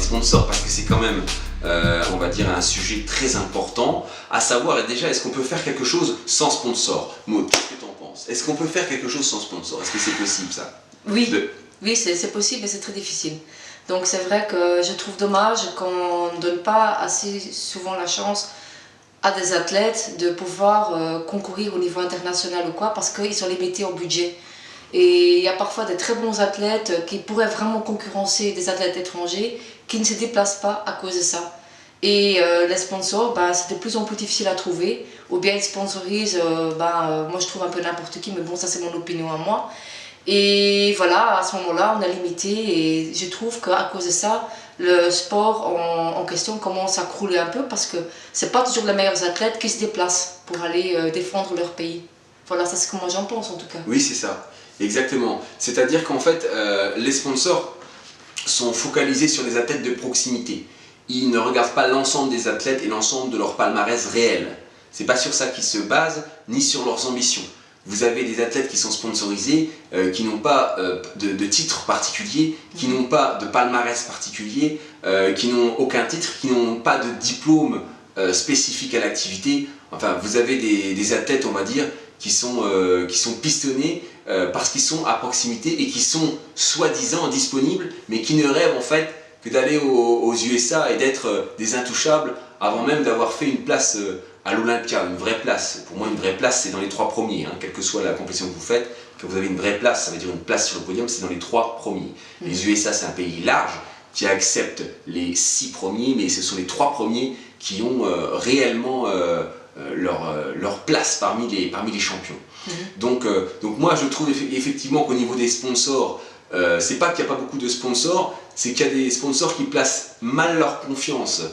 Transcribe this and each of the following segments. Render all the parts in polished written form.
sponsors parce que c'est quand même, on va dire, un sujet très important. À savoir, déjà, est-ce qu'on peut faire quelque chose sans sponsor? Maud, qu'est-ce que tu en penses? Est-ce qu'on peut faire quelque chose sans sponsor? Est-ce que c'est possible ça? Oui, oui, c'est possible, mais c'est très difficile. Donc c'est vrai que je trouve dommage qu'on ne donne pas assez souvent la chance à des athlètes de pouvoir concourir au niveau international ou quoi, parce qu'ils sont limités en budget. Et il y a parfois des très bons athlètes qui pourraient vraiment concurrencer des athlètes étrangers qui ne se déplacent pas à cause de ça. Et les sponsors, c'est de plus en plus difficile à trouver. Ou bien ils sponsorisent, moi je trouve un peu n'importe qui, mais bon, ça c'est mon opinion à moi. Et voilà, à ce moment-là, on a limité et je trouve qu'à cause de ça, le sport en question commence à crouler un peu parce que c'est pas toujours les meilleurs athlètes qui se déplacent pour aller défendre leur pays. Voilà, ça c'est ce que moi j'en pense en tout cas. Oui, c'est ça, exactement. C'est-à-dire qu'en fait, les sponsors sont focalisés sur les athlètes de proximité. Ils ne regardent pas l'ensemble des athlètes et l'ensemble de leur palmarès réel. C'est pas sur ça qu'ils se basent, ni sur leurs ambitions. Vous avez des athlètes qui sont sponsorisés, qui n'ont pas de titre particulier, qui n'ont pas de palmarès particulier, qui n'ont aucun titre, qui n'ont pas de diplôme spécifique à l'activité. Enfin, vous avez des athlètes, on va dire, qui sont pistonnés parce qu'ils sont à proximité et qui sont soi-disant disponibles, mais qui ne rêvent en fait que d'aller aux USA et d'être des intouchables avant même d'avoir fait une place à l'Olympia, une vraie place. Pour moi, une vraie place, c'est dans les 3 premiers, quelle que soit la compétition que vous faites. Quand vous avez une vraie place, ça veut dire une place sur le podium, c'est dans les 3 premiers. Les USA, c'est un pays large qui accepte les 6 premiers, mais ce sont les 3 premiers qui ont réellement leur place parmi les champions. Donc moi, je trouve effectivement qu'au niveau des sponsors, c'est pas qu'il n'y a pas beaucoup de sponsors, c'est qu'il y a des sponsors qui placent mal leur confiance.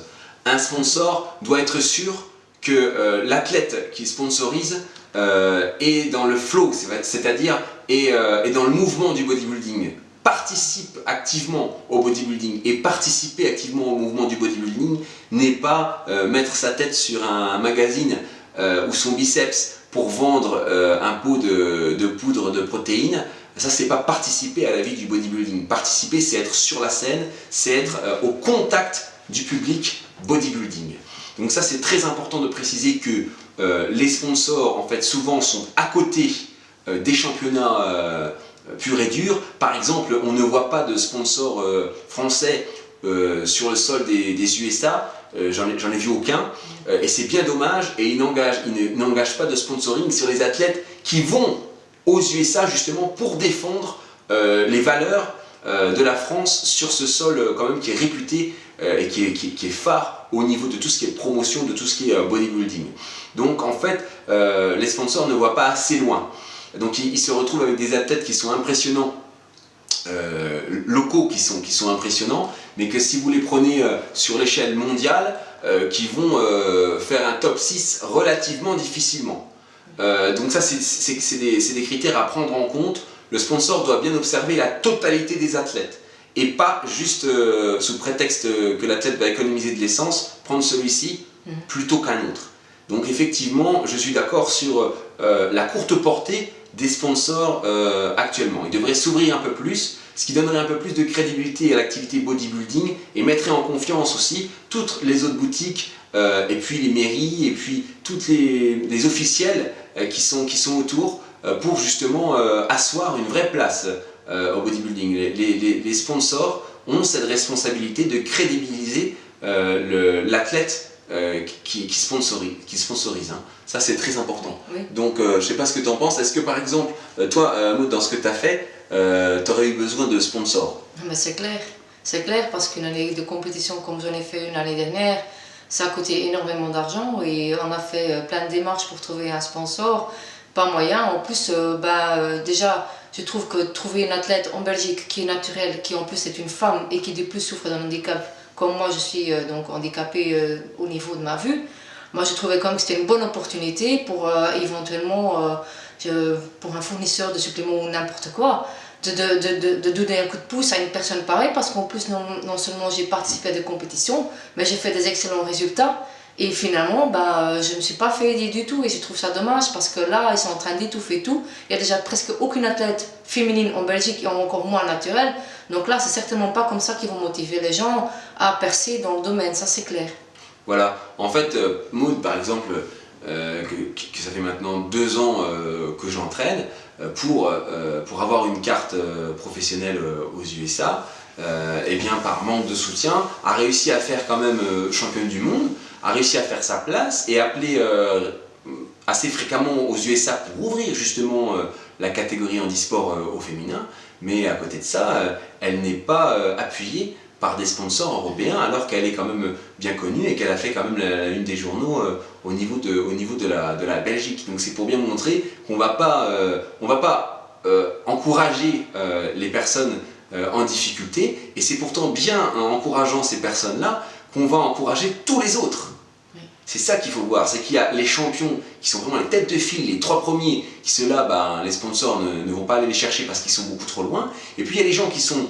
Un sponsor doit être sûr que l'athlète qui sponsorise est dans le flow, c'est-à-dire est dans le mouvement du bodybuilding, participe activement au bodybuilding, et participer activement au mouvement du bodybuilding n'est pas mettre sa tête sur un magazine ou son biceps pour vendre un pot de poudre de protéines. Ça, c'est pas participer à la vie du bodybuilding. Participer, c'est être sur la scène, c'est être au contact du public bodybuilding. Donc ça, c'est très important de préciser que les sponsors, en fait, souvent sont à côté des championnats purs et durs. Par exemple, on ne voit pas de sponsors français sur le sol des USA. J'en ai vu aucun. Et c'est bien dommage. Et ils n'engagent pas de sponsoring sur les athlètes qui vont aux USA justement pour défendre les valeurs de la France sur ce sol quand même qui est réputé et qui est phare au niveau de tout ce qui est promotion, de tout ce qui est bodybuilding. Donc en fait, les sponsors ne voient pas assez loin. Donc ils se retrouvent avec des athlètes qui sont impressionnants, locaux qui sont impressionnants, mais que si vous les prenez sur l'échelle mondiale, qui vont faire un top 6 relativement difficilement. Donc ça, c'est des critères à prendre en compte. Le sponsor doit bien observer la totalité des athlètes et pas juste sous prétexte que l'athlète va économiser de l'essence, prendre celui-ci plutôt qu'un autre. Donc effectivement, je suis d'accord sur la courte portée des sponsors actuellement. Ils devraient s'ouvrir un peu plus, ce qui donnerait un peu plus de crédibilité à l'activité bodybuilding et mettrait en confiance aussi toutes les autres boutiques et puis les mairies et puis toutes les officiels qui sont autour pour justement asseoir une vraie place au bodybuilding. Les sponsors ont cette responsabilité de crédibiliser l'athlète qui sponsorise. Ça, c'est très important. Oui. Donc, je ne sais pas ce que tu en penses. Est-ce que, par exemple, toi, Maud, dans ce que tu as fait, tu aurais eu besoin de sponsors? Mais c'est clair. C'est clair parce qu'une année de compétition comme j'en ai fait une l'année dernière, ça a coûté énormément d'argent et on a fait plein de démarches pour trouver un sponsor. Pas moyen. En plus, déjà, je trouve que trouver une athlète en Belgique qui est naturelle, qui en plus est une femme et qui de plus souffre d'un handicap, comme moi je suis donc handicapée au niveau de ma vue, moi je trouvais quand même que c'était une bonne opportunité pour éventuellement, pour un fournisseur de suppléments ou n'importe quoi, de donner un coup de pouce à une personne pareille, parce qu'en plus non seulement j'ai participé à des compétitions, mais j'ai fait des excellents résultats. Et finalement, bah, je ne me suis pas fait aider du tout et je trouve ça dommage parce que là, ils sont en train d'étouffer tout. Il y a déjà presque aucune athlète féminine en Belgique et encore moins naturelle. Donc là, c'est certainement pas comme ça qu'ils vont motiver les gens à percer dans le domaine, ça c'est clair. Voilà, en fait, Maud, par exemple, que ça fait maintenant 2 ans que j'entraîne, pour avoir une carte professionnelle aux USA, et bien par manque de soutien, a réussi à faire quand même championne du monde, a réussi à faire sa place et appeler assez fréquemment aux USA pour ouvrir justement la catégorie handisport au féminin, mais à côté de ça, elle n'est pas appuyée par des sponsors européens alors qu'elle est quand même bien connue et qu'elle a fait quand même la une des journaux au niveau de la Belgique. Donc c'est pour bien montrer qu'on va pas encourager les personnes en difficulté, et c'est pourtant bien en encourageant ces personnes-là qu'on va encourager tous les autres. C'est ça qu'il faut voir, c'est qu'il y a les champions qui sont vraiment les têtes de file, les 3 premiers, qui ceux-là, ben, les sponsors ne vont pas aller les chercher parce qu'ils sont beaucoup trop loin. Et puis il y a les gens qui sont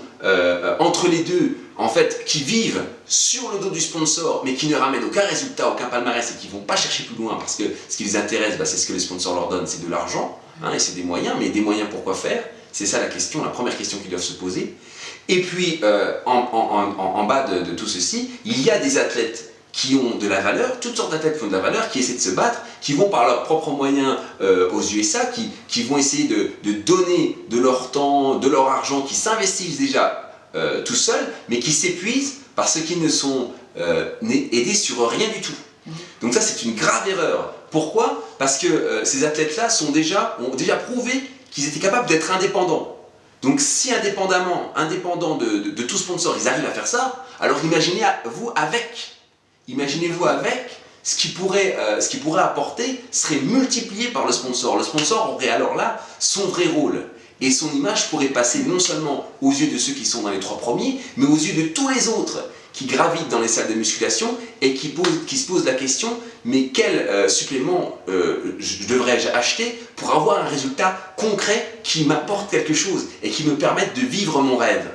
entre les deux, en fait, qui vivent sur le dos du sponsor, mais qui ne ramènent aucun résultat, aucun palmarès, et qui ne vont pas chercher plus loin parce que ce qui les intéresse, ben, c'est ce que les sponsors leur donnent, c'est de l'argent, hein, et c'est des moyens, mais des moyens pour quoi faire? C'est ça la question, la première question qu'ils doivent se poser. Et puis, en bas de tout ceci, il y a des athlètes qui ont de la valeur, toutes sortes d'athlètes qui ont de la valeur, qui essaient de se battre, qui vont par leurs propres moyens aux USA, qui vont essayer de donner de leur temps, de leur argent, qui s'investissent déjà tout seuls, mais qui s'épuisent parce qu'ils ne sont aidés sur rien du tout. Donc ça, c'est une grave erreur. Pourquoi? Parce que ces athlètes-là ont déjà prouvé qu'ils étaient capables d'être indépendants. Donc si indépendant de tout sponsor, ils arrivent à faire ça, alors imaginez-vous avec ce qui pourrait apporter serait multiplié par le sponsor. Le sponsor aurait alors là son vrai rôle. Et son image pourrait passer non seulement aux yeux de ceux qui sont dans les 3 premiers, mais aux yeux de tous les autres qui gravitent dans les salles de musculation et qui se posent la question, mais quel supplément devrais-je acheter pour avoir un résultat concret qui m'apporte quelque chose et qui me permette de vivre mon rêve.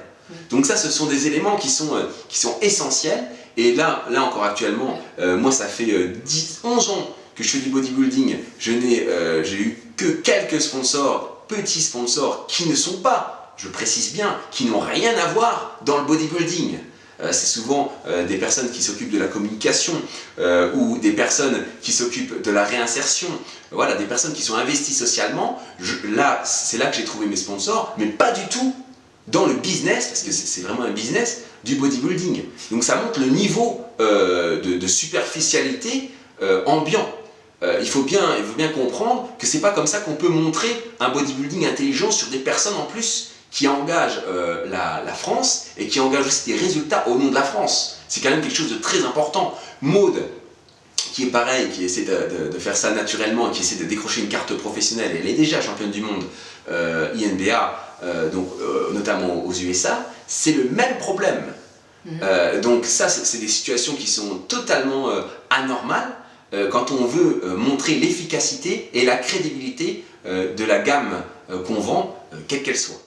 Donc ça, ce sont des éléments qui sont essentiels. Et là encore actuellement, moi ça fait 11 ans que je fais du bodybuilding, j'ai eu que quelques sponsors, petits sponsors, qui ne sont pas, je précise bien, qui n'ont rien à voir dans le bodybuilding. C'est souvent des personnes qui s'occupent de la communication ou des personnes qui s'occupent de la réinsertion, voilà, des personnes qui sont investies socialement. C'est là que j'ai trouvé mes sponsors, mais pas du tout dans le business, parce que c'est vraiment un business, du bodybuilding. Donc ça montre le niveau de superficialité ambiant. Il faut bien comprendre que c'est pas comme ça qu'on peut montrer un bodybuilding intelligent sur des personnes en plus qui engagent la France et qui engagent aussi des résultats au nom de la France. C'est quand même quelque chose de très important. Maud, qui est pareil, qui essaie de faire ça naturellement, qui essaie de décrocher une carte professionnelle, elle est déjà championne du monde INBA, notamment aux USA, c'est le même problème. Donc ça, c'est des situations qui sont totalement anormales quand on veut montrer l'efficacité et la crédibilité de la gamme qu'on vend, quelle qu'elle soit.